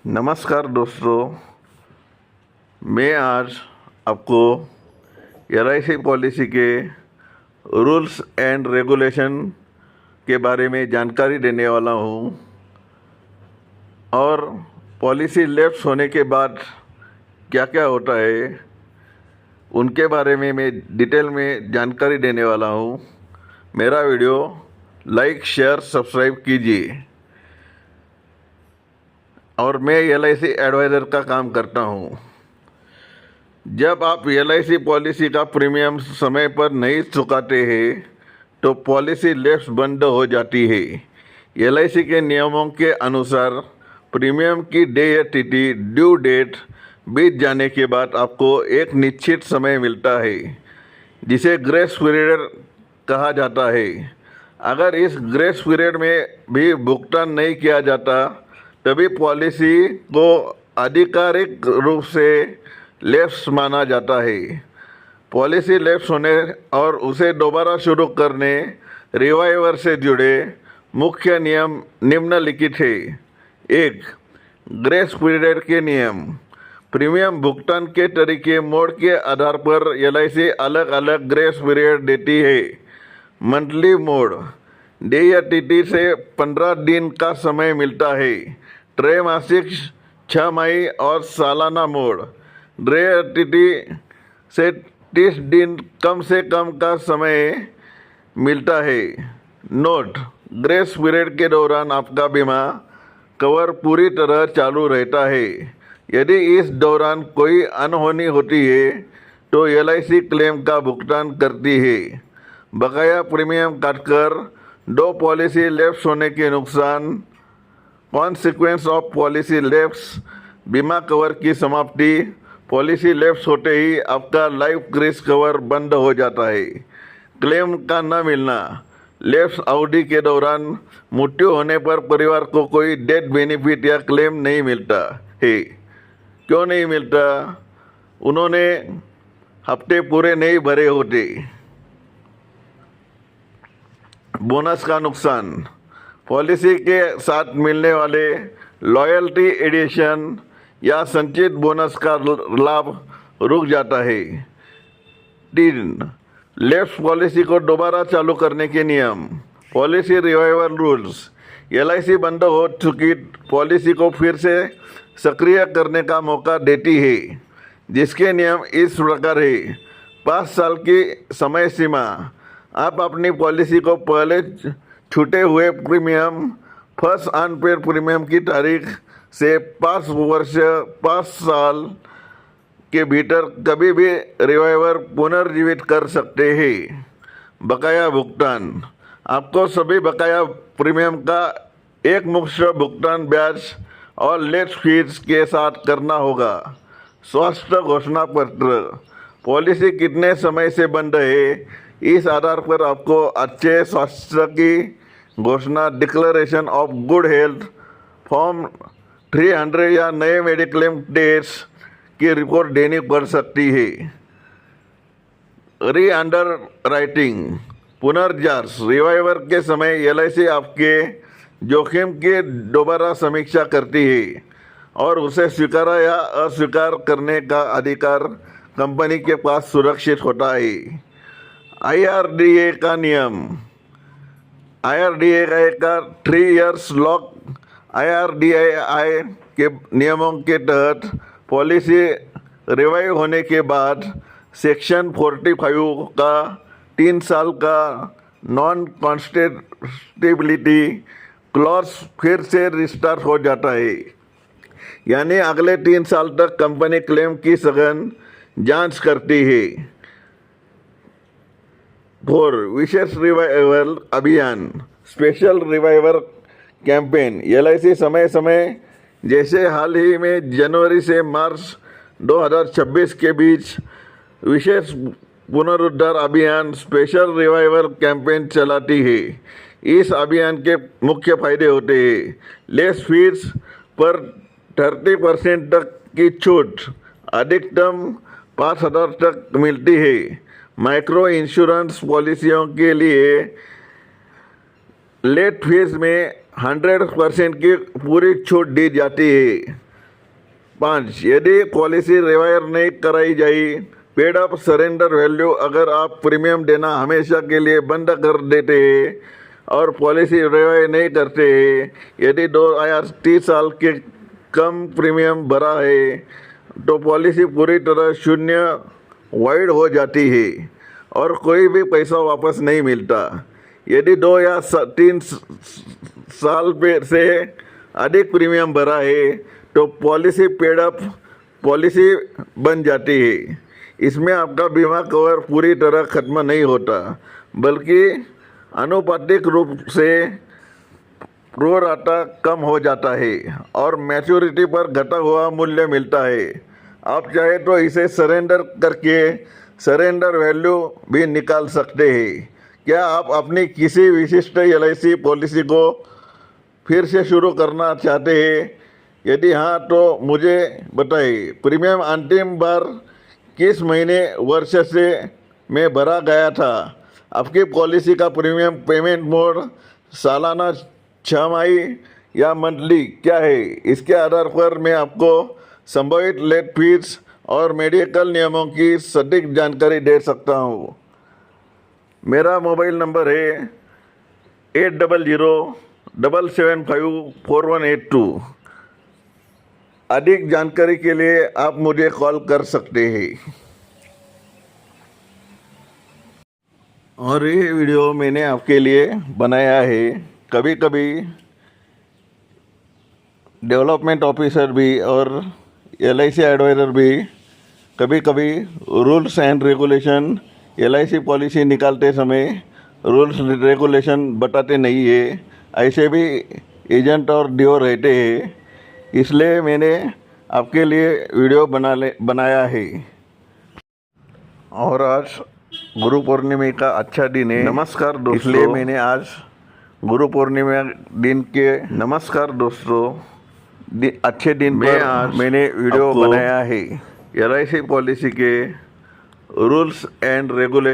नमस्कार दोस्तों, मैं आज आपको LIC पॉलिसी के रूल्स एंड रेगुलेशन के बारे में जानकारी देने वाला हूँ और पॉलिसी लैप्स होने के बाद क्या क्या होता है उनके बारे में मैं डिटेल में जानकारी देने वाला हूँ। मेरा वीडियो लाइक, शेयर, सब्सक्राइब कीजिए। और मैं LIC एडवाइज़र का काम करता हूँ। जब आप LIC पॉलिसी का प्रीमियम समय पर नहीं चुकाते हैं तो पॉलिसी लैप्स बंद हो जाती है। LIC के नियमों के अनुसार प्रीमियम की देय तिथि ड्यू डेट बीत जाने के बाद आपको एक निश्चित समय मिलता है जिसे ग्रेस पीरियड कहा जाता है। अगर इस ग्रेस पीरियड में भी भुगतान नहीं किया जाता तभी पॉलिसी को आधिकारिक रूप से लैप्स माना जाता है। पॉलिसी लैप्स होने और उसे दोबारा शुरू करने रिवाइवर से जुड़े मुख्य नियम निम्नलिखित है। 1. ग्रेस पीरियड के नियम। प्रीमियम भुगतान के तरीके मोड के आधार पर LIC अलग अलग ग्रेस पीरियड देती है। मंथली मोड, देय तिथि से 15 दिन का समय मिलता है। त्रैमासिक, 6 माही और सालाना मोड, देय तिथि से 30 दिन कम से कम का समय मिलता है। नोट: ग्रेस पीरियड के दौरान आपका बीमा कवर पूरी तरह चालू रहता है। यदि इस दौरान कोई अनहोनी होती है तो LIC क्लेम का भुगतान करती है। बकाया प्रीमियम काटकर 2 पॉलिसी लैप्स होने के नुकसान। कॉन्सिक्वेंस ऑफ पॉलिसी लैप्स, बीमा कवर की समाप्ति। पॉलिसी लैप्स होते ही आपका लाइफ रिस्क कवर बंद हो जाता है। क्लेम का न मिलना। लैप्स अवधि के दौरान मृत्यु होने पर परिवार को कोई डेथ बेनिफिट या क्लेम नहीं मिलता है। क्यों नहीं मिलता? उन्होंने हफ्ते पूरे नहीं भरे होते। बोनस का नुकसान। पॉलिसी के साथ मिलने वाले लॉयल्टी एडिशन या संचित बोनस का लाभ रुक जाता है। 3. लैप्स पॉलिसी को दोबारा चालू करने के नियम। Policy revival rules. LIC बंद हो चुकी पॉलिसी को फिर से सक्रिय करने का मौका देती है, जिसके नियम इस प्रकार है। 5 साल की समय सीमा। आप अपनी पॉलिसी को पहले छूटे हुए प्रीमियम, फर्स्ट अनपेड प्रीमियम की तारीख से 5 साल के भीतर कभी भी रिवाइवर पुनर्जीवित कर सकते हैं। बकाया भुगतान। आपको सभी बकाया प्रीमियम का एक मुश्त भुगतान ब्याज और लेट फीस के साथ करना होगा। स्वास्थ्य घोषणा पत्र। पॉलिसी कितने समय से बंद है, इस आधार पर आपको अच्छे स्वास्थ्य की घोषणा declaration of good health form 300 या नए मेडिक्लेम टेस्ट की रिपोर्ट देनी पड़ सकती है। री अंडर राइटिंग, पुनर्जांच। रिवाइवर के समय LIC आपके जोखिम की दोबारा समीक्षा करती है और उसे स्वीकार या अस्वीकार करने का अधिकार कंपनी के पास सुरक्षित होता है। IRDA का नियम। IRDA का 3 इयर्स लॉक। IRDAI के नियमों के तहत पॉलिसी रिवाइव होने के बाद सेक्शन 45 का 3 साल का नॉन कॉन्स्टेबिलिटी क्लॉज फिर से रिस्टार्ट हो जाता है। यानी अगले 3 साल तक कंपनी क्लेम की सघन जांच करती है। 4. विशेष रिवाइवल अभियान, स्पेशल रिवाइवर कैंपेन। LIC समय समय जैसे हाल ही में जनवरी से मार्च 2026 के बीच विशेष पुनरुद्धार अभियान, स्पेशल रिवाइवल कैंपेन चलाती है। इस अभियान के मुख्य फायदे होते हैं: लेस फीस पर 30% तक की छूट, अधिकतम 5,000 तक मिलती है। माइक्रो इंश्योरेंस पॉलिसियों के लिए लेट फीस में 100% की पूरी छूट दी जाती है। 5. यदि पॉलिसी रिवायर नहीं कराई जाए, पेड अप सरेंडर वैल्यू, अगर आप प्रीमियम देना हमेशा के लिए बंद कर देते हैं और पॉलिसी रिवायर नहीं करते हैं, यदि 30 साल के कम प्रीमियम भरा है तो पॉलिसी पूरी तरह शून्य वाइड हो जाती है और कोई भी पैसा वापस नहीं मिलता। यदि 2 या 3 साल से अधिक प्रीमियम भरा है तो पॉलिसी पेड अप पॉलिसी बन जाती है। इसमें आपका बीमा कवर पूरी तरह खत्म नहीं होता, बल्कि आनुपातिक रूप से प्रो राटा कम हो जाता है और मैच्योरिटी पर घटा हुआ मूल्य मिलता है। आप चाहे तो इसे सरेंडर करके सरेंडर वैल्यू भी निकाल सकते हैं। क्या आप अपनी किसी विशिष्ट LIC पॉलिसी को फिर से शुरू करना चाहते हैं? यदि हाँ तो मुझे बताइए, प्रीमियम अंतिम बार किस महीने वर्ष से में भरा गया था? आपकी पॉलिसी का प्रीमियम पेमेंट मोड सालाना, छमाही या मंथली क्या है? इसके आधार पर मैं आपको संभावित लेट फीस और मेडिकल नियमों की सटीक जानकारी दे सकता हूँ। मेरा मोबाइल नंबर है 8007754182। अधिक जानकारी के लिए आप मुझे कॉल कर सकते हैं। और ये वीडियो मैंने आपके लिए बनाया है। कभी कभी डेवलपमेंट ऑफिसर भी और LIC एडवाइज़र भी कभी कभी rules and regulation LIC policy निकालते समय रूल्स रेगुलेशन बताते नहीं है। ऐसे भी एजेंट और DO रहते हैं, इसलिए मैंने आपके लिए वीडियो बनाया है। और आज गुरु पूर्णिमा का अच्छा दिन है। नमस्कार दोस्तों, इसलिए मैंने आज गुरु पूर्णिमा दिन के नमस्कार दोस्तों अच्छे दिन पर आज मैंने वीडियो बनाया है। LIC पॉलिसी के रूल्स एंड रेगुलेशन